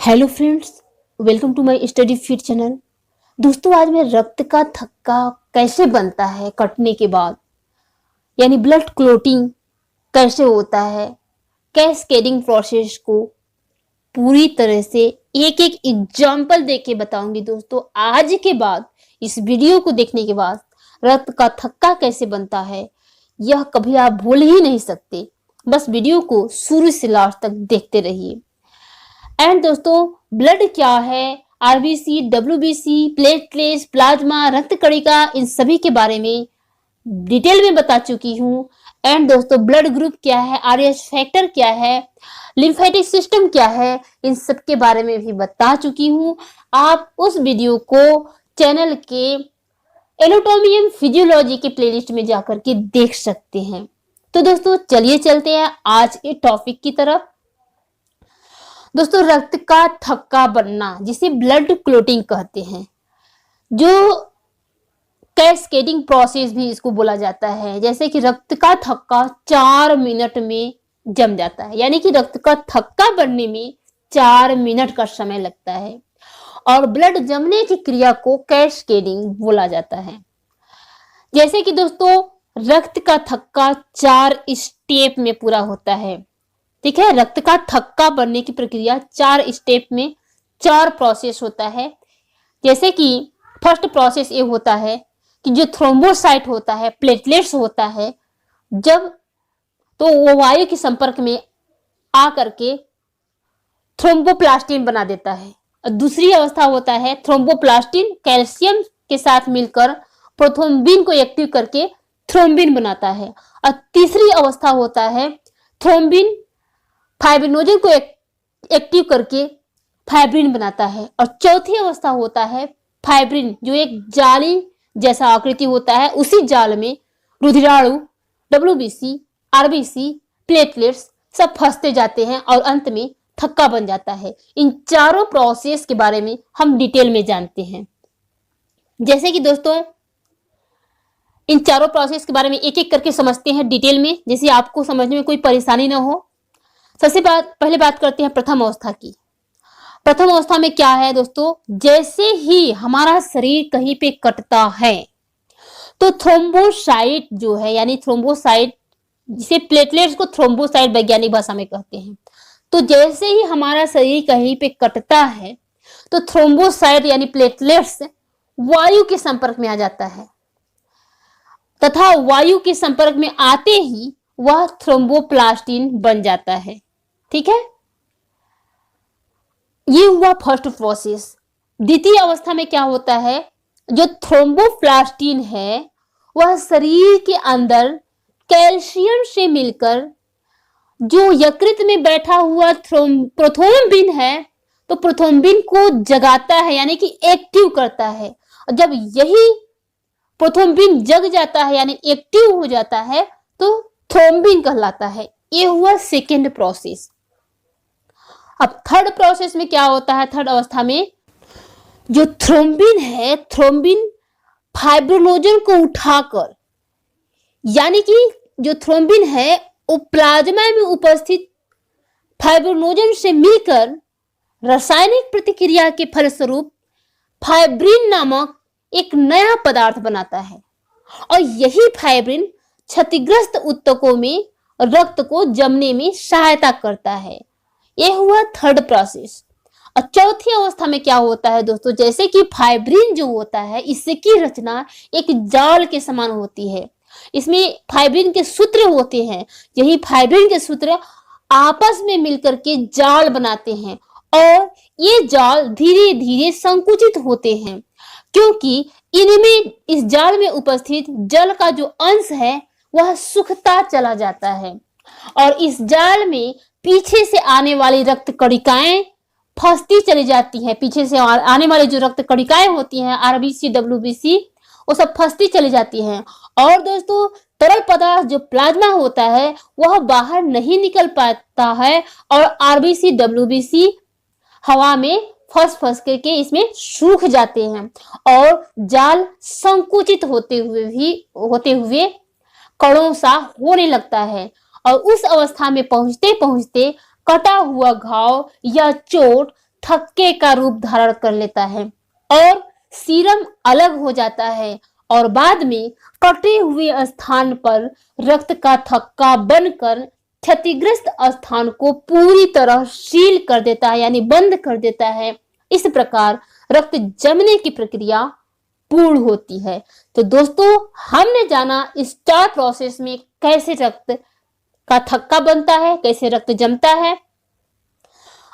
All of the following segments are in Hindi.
Hello friends, welcome to my study fit channel. दोस्तों, आज मैं रक्त का थक्का कैसे बनता है कटने के बाद, यानी ब्लड क्लोटिंग कैसे होता है, कैस्केडिंग प्रोसेस को पूरी तरह से एक एक एग्जाम्पल देके बताऊंगी। दोस्तों, आज के बाद इस वीडियो को देखने के बाद रक्त का थक्का कैसे बनता है यह कभी आप भूल ही नहीं सकते। बस वीडियो को शुरू से लास्ट तक देखते रहिए। एंड दोस्तों, ब्लड क्या है, आरबीसी, डब्ल्यूबीसी, प्लेटलेट्स, प्लाज्मा, रक्त कणिका, इन सभी के बारे में डिटेल में बता चुकी हूँ। एंड दोस्तों, ब्लड ग्रुप क्या है, आरएच फैक्टर क्या है, लिम्फेटिक सिस्टम क्या है, इन सब के बारे में भी बता चुकी हूँ। आप उस वीडियो को चैनल के एनाटॉमी एंड फिजियोलॉजी के प्लेलिस्ट में जाकर के देख सकते हैं। तो दोस्तों, चलिए चलते हैं आज के टॉपिक की तरफ। दोस्तों, रक्त का थक्का बनना जिसे ब्लड क्लोटिंग कहते हैं, जो कैस्केडिंग प्रोसेस भी इसको बोला जाता है। जैसे कि रक्त का थक्का 4 मिनट में जम जाता है, यानी कि रक्त का थक्का बनने में 4 मिनट का समय लगता है और ब्लड जमने की क्रिया को कैस्केडिंग बोला जाता है। जैसे कि दोस्तों, रक्त का थक्का 4 स्टेप में पूरा होता है। ठीक है, रक्त का थक्का बनने की प्रक्रिया 4 स्टेप में 4 प्रोसेस होता है। जैसे कि फर्स्ट प्रोसेस ये होता है कि जो थ्रोम्बोसाइट होता है, प्लेटलेट्स होता है, जब तो वो वायु के संपर्क में आ करके थ्रोम्बोप्लास्टिन बना देता है। और दूसरी अवस्था होता है थ्रोम्बोप्लास्टिन कैल्शियम के साथ मिलकर प्रोथ्रोम्बिन को एक्टिव करके थ्रोम्बिन बनाता है। और तीसरी अवस्था होता है थ्रोम्बिन फाइब्रिनोजन को एक्टिव करके फाइब्रिन बनाता है। और चौथी अवस्था होता है फाइब्रिन, जो एक जाली जैसा आकृति होता है, उसी जाल में रुधिराणु, डब्ल्यूबीसी, आरबीसी, प्लेटलेट्स सब फंसते जाते हैं और अंत में थक्का बन जाता है। इन चारों प्रोसेस के बारे में हम डिटेल में जानते हैं। जैसे कि दोस्तों, इन चारों प्रोसेस के बारे में एक एक करके समझते हैं डिटेल में, जैसे आपको समझने में कोई परेशानी ना हो। सबसे पहले बात करते हैं प्रथम अवस्था की। प्रथम अवस्था में क्या है दोस्तों, जैसे ही हमारा शरीर कहीं पे कटता है तो थ्रोम्बोसाइट जो है, यानी थ्रोम्बोसाइट, जिसे प्लेटलेट्स को थ्रोम्बोसाइट वैज्ञानिक भाषा में कहते हैं, तो जैसे ही हमारा शरीर कहीं पे कटता है तो थ्रोम्बोसाइट यानी प्लेटलेट्स वायु के संपर्क में आ जाता है तथा वायु के संपर्क में आते ही वह थ्रोम्बोप्लास्टिन बन जाता है। ठीक है, ये हुआ फर्स्ट प्रोसेस। द्वितीय अवस्था में क्या होता है, जो थ्रोम्बोप्लास्टिन है वह शरीर के अंदर कैल्शियम से मिलकर जो यकृत में बैठा हुआ प्रोथ्रोम्बिन है, तो प्रोथ्रोम्बिन को जगाता है, यानी कि एक्टिव करता है। और जब यही प्रोथ्रोम्बिन जग जाता है यानी एक्टिव हो जाता है तो थ्रोम्बिन कहलाता है। ये हुआ सेकेंड प्रोसेस। अब थर्ड प्रोसेस में क्या होता है, थर्ड अवस्था में जो थ्रोम्बिन है, थ्रोम्बिन फाइब्रिनोजन को उठाकर, यानी कि जो थ्रोम्बिन है वो प्लाज्मा में उपस्थित फाइब्रिनोजन से मिलकर रासायनिक प्रतिक्रिया के फलस्वरूप फाइब्रिन नामक एक नया पदार्थ बनाता है। और यही फाइब्रिन क्षतिग्रस्त ऊतकों में रक्त को जमने में सहायता करता है। यह हुआ थर्ड प्रोसेस। और चौथी अवस्था में क्या होता है दोस्तों, जैसे कि फाइब्रिन जो होता है, इसकी रचना एक जाल के समान होती है। इसमें फाइब्रिन के सूत्र होते हैं। यही फाइब्रिन के सूत्र आपस में मिलकर के जाल बनाते हैं और ये जाल धीरे धीरे संकुचित होते हैं, क्योंकि इनमें, इस जाल में उपस्थित जल का जो अंश है वह सूखता चला जाता है और इस जाल में पीछे से आने वाली रक्त कणिकाएं फंसती चली जाती हैं। पीछे से आने वाली जो रक्त कणिकाएं होती हैं, आरबीसी, डब्ल्यूबीसी, वो सब फंसती चली जाती हैं। और दोस्तों, तरल पदार्थ जो प्लाज्मा होता है वह बाहर नहीं निकल पाता है और आरबीसी, डब्ल्यूबीसी हवा में फंस करके इसमें सूख जाते हैं और जाल संकुचित होते हुए कणों सा होने लगता है। और उस अवस्था में पहुंचते पहुंचते कटा हुआ घाव या चोट थक्के का रूप धारण कर लेता है और सीरम अलग हो जाता है और बाद में कटे हुए स्थान पर रक्त का थक्का बनकर क्षतिग्रस्त स्थान को पूरी तरह सील कर देता है, यानी बंद कर देता है। इस प्रकार रक्त जमने की प्रक्रिया पूर्ण होती है। तो दोस्तों, हमने जाना स्टार्ट प्रोसेस में कैसे रक्त का थक्का बनता है, कैसे रक्त जमता है।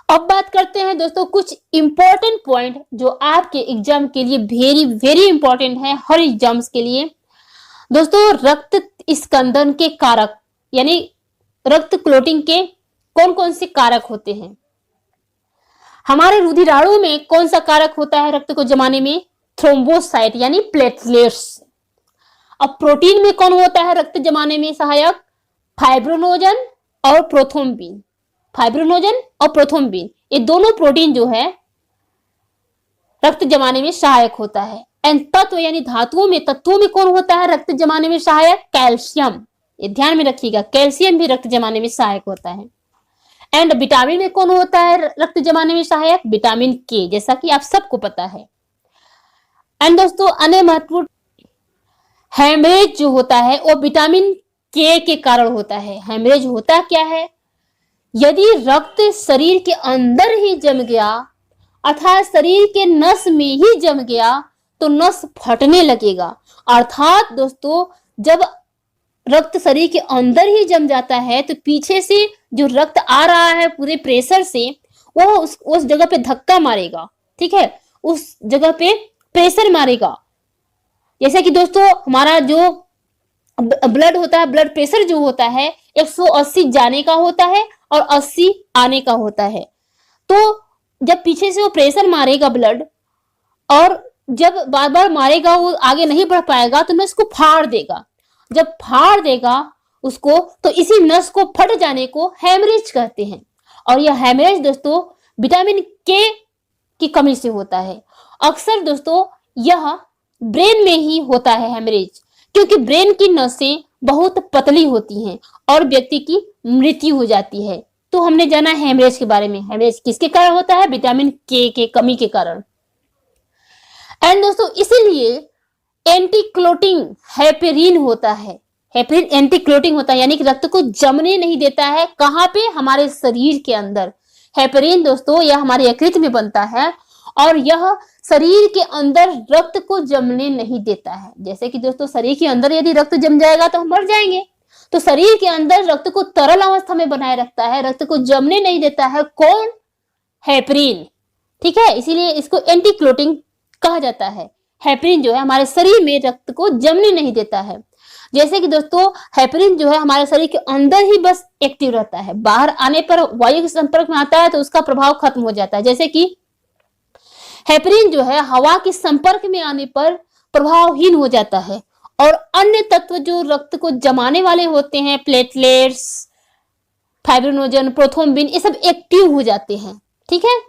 अब बात करते हैं दोस्तों कुछ इंपॉर्टेंट पॉइंट जो आपके एग्जाम के लिए वेरी वेरी इंपॉर्टेंट है, हर एग्जाम्स के लिए। दोस्तों, रक्त स्कंदन के कारक यानी रक्त क्लोटिंग के कौन कौन से कारक होते हैं। हमारे रुधिराणु में कौन सा कारक होता है रक्त को जमाने में? थ्रोम्बोसाइट यानी प्लेटलेट्स। अब प्रोटीन में कौन होता है रक्त जमाने में सहायक? फाइब्रोनोजन और प्रोथ्रोम्बिन। फाइब्रोनोजन और प्रोथ्रोम्बिन, ये दोनों प्रोटीन जो है रक्त जमाने में सहायक होता है। एंड तत्व यानी धातुओं में, तत्वों में कौन होता है रक्त जमाने में सहायक? कैल्शियम। ये ध्यान में रखिएगा, कैल्शियम भी रक्त जमाने में सहायक होता है। एंड विटामिन में कौन होता है रक्त जमाने में सहायक? विटामिन के, जैसा कि आप सबको पता है। एंड दोस्तों, अन्य महत्वपूर्ण हेमरेज जो होता है वो विटामिन के कारण होता है। हेमरेज होता क्या है? यदि रक्त शरीर के अंदर ही जम गया अर्थात शरीर के नस में ही जम गया तो नस फटने लगेगा। अर्थात दोस्तों, जब रक्त शरीर के अंदर ही जम जाता है तो पीछे से जो रक्त आ रहा है पूरे प्रेशर से वह उस जगह पे धक्का मारेगा, ठीक है, उस जगह पे प्रेशर मारेगा। जैसे कि दोस्तों हमारा जो ब्लड होता है, ब्लड प्रेशर जो होता है 180 जाने का होता है और 80 आने का होता है। तो जब पीछे से वो प्रेशर मारेगा ब्लड और जब बार बार मारेगा वो आगे नहीं बढ़ पाएगा तो नस को फाड़ देगा। जब फाड़ देगा उसको तो इसी नस को फट जाने को हेमरेज कहते हैं। और यह हेमरेज दोस्तों विटामिन के की कमी से होता है। अक्सर दोस्तों यह ब्रेन में ही होता है हेमरेज, क्योंकि ब्रेन की नसें बहुत पतली होती हैं और व्यक्ति की मृत्यु हो जाती है। तो हमने जाना हेमरेज के बारे में। हेमरेज किसके कारण होता है? विटामिन के कमी के कारण। एंड दोस्तों इसीलिए एंटी क्लोटिंग हेपेरिन होता है। हेपेरिन एंटी क्लोटिंग होता है, यानी कि रक्त को जमने नहीं देता है। कहाँ पे? हमारे शरीर के अंदर। हेपेरिन दोस्तों यह हमारे यकृत में बनता है और यह शरीर के अंदर रक्त को जमने नहीं देता है। जैसे कि दोस्तों शरीर के अंदर यदि रक्त जम जाएगा तो हम मर जाएंगे। तो शरीर के अंदर रक्त को तरल अवस्था में बनाए रखता है, रक्त को जमने नहीं देता है। कौन? हेपेरिन, ठीक है। इसीलिए इसको एंटी क्लोटिंग कहा जाता है। हेपेरिन जो है हमारे शरीर में रक्त को जमने नहीं देता है। जैसे कि दोस्तों हेपेरिन जो है हमारे शरीर के अंदर ही बस एक्टिव रहता है, बाहर आने पर वायु के संपर्क में आता है तो उसका प्रभाव खत्म हो जाता है। जैसे कि हेपेरिन जो है हवा के संपर्क में आने पर प्रभावहीन हो जाता है और अन्य तत्व जो रक्त को जमाने वाले होते हैं, प्लेटलेट्स, फाइब्रोनोजन, प्रोथ्रोम्बिन, ये सब एक्टिव हो जाते हैं, ठीक है।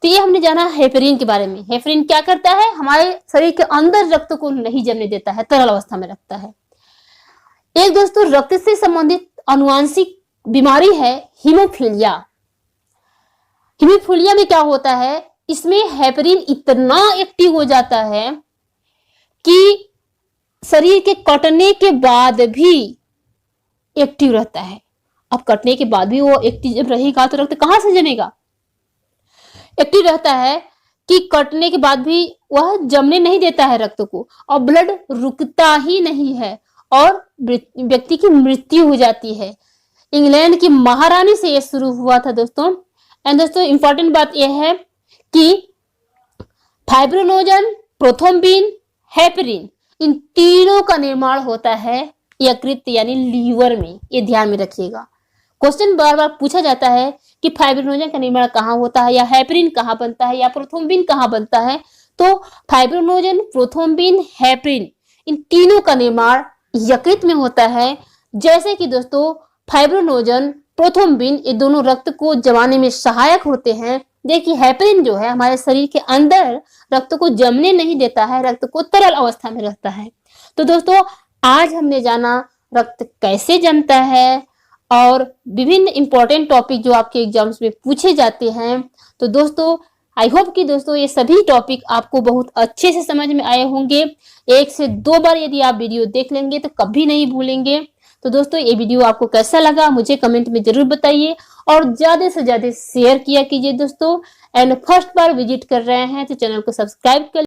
तो ये हमने जाना हेपेरिन के बारे में। हेपेरिन क्या करता है? हमारे शरीर के अंदर रक्त को नहीं जमने देता है, तरल अवस्था में रखता है। एक दोस्तों रक्त से संबंधित अनुवांशिक बीमारी है हीमोफीलिया। हीमोफीलिया में क्या होता है? इसमें हेपेरिन इतना एक्टिव हो जाता है कि शरीर के कटने के बाद भी एक्टिव रहता है। अब कटने के बाद भी वो एक्टिव रहेगा तो रक्त कहां से जमेगा? एक्टिव रहता है कि कटने के बाद भी वह जमने नहीं देता है रक्त को और ब्लड रुकता ही नहीं है और व्यक्ति की मृत्यु हो जाती है। इंग्लैंड की महारानी से यह शुरू हुआ था दोस्तों। एंड दोस्तों इंपॉर्टेंट बात यह है कि फाइब्रोनोजन, प्रोथ्रोम्बिन, हेपेरिन, इन तीनों का निर्माण होता है यकृत यानी लीवर में। ये ध्यान में रखिएगा। क्वेश्चन बार बार पूछा जाता है कि फाइब्रोनोजन का निर्माण कहाँ होता है, या हेपेरिन कहाँ बनता है, या प्रोथ्रोम्बिन कहाँ बनता है। तो फाइब्रोनोजन, प्रोथ्रोम्बिन, हेपेरिन, इन तीनों का निर्माण यकृत में होता है। जैसे कि दोस्तों फाइब्रोनोजन, प्रोथ्रोम्बिन ये दोनों रक्त को जमाने में सहायक होते हैं। देखिए हेपेरिन जो है हमारे शरीर के अंदर रक्त को जमने नहीं देता है, रक्त को तरल अवस्था में रखता है। तो दोस्तों आज हमने जाना रक्त कैसे जमता है और विभिन्न इंपॉर्टेंट टॉपिक जो आपके एग्जाम्स में पूछे जाते हैं। तो दोस्तों आई होप कि दोस्तों ये सभी टॉपिक आपको बहुत अच्छे से समझ में आए होंगे। 1 से 2 बार यदि आप वीडियो देख लेंगे तो कभी नहीं भूलेंगे। तो दोस्तों ये वीडियो आपको कैसा लगा मुझे कमेंट में जरूर बताइए और ज्यादा से ज्यादा शेयर किया कीजिए दोस्तों। एंड फर्स्ट बार विजिट कर रहे हैं तो चैनल को सब्सक्राइब कर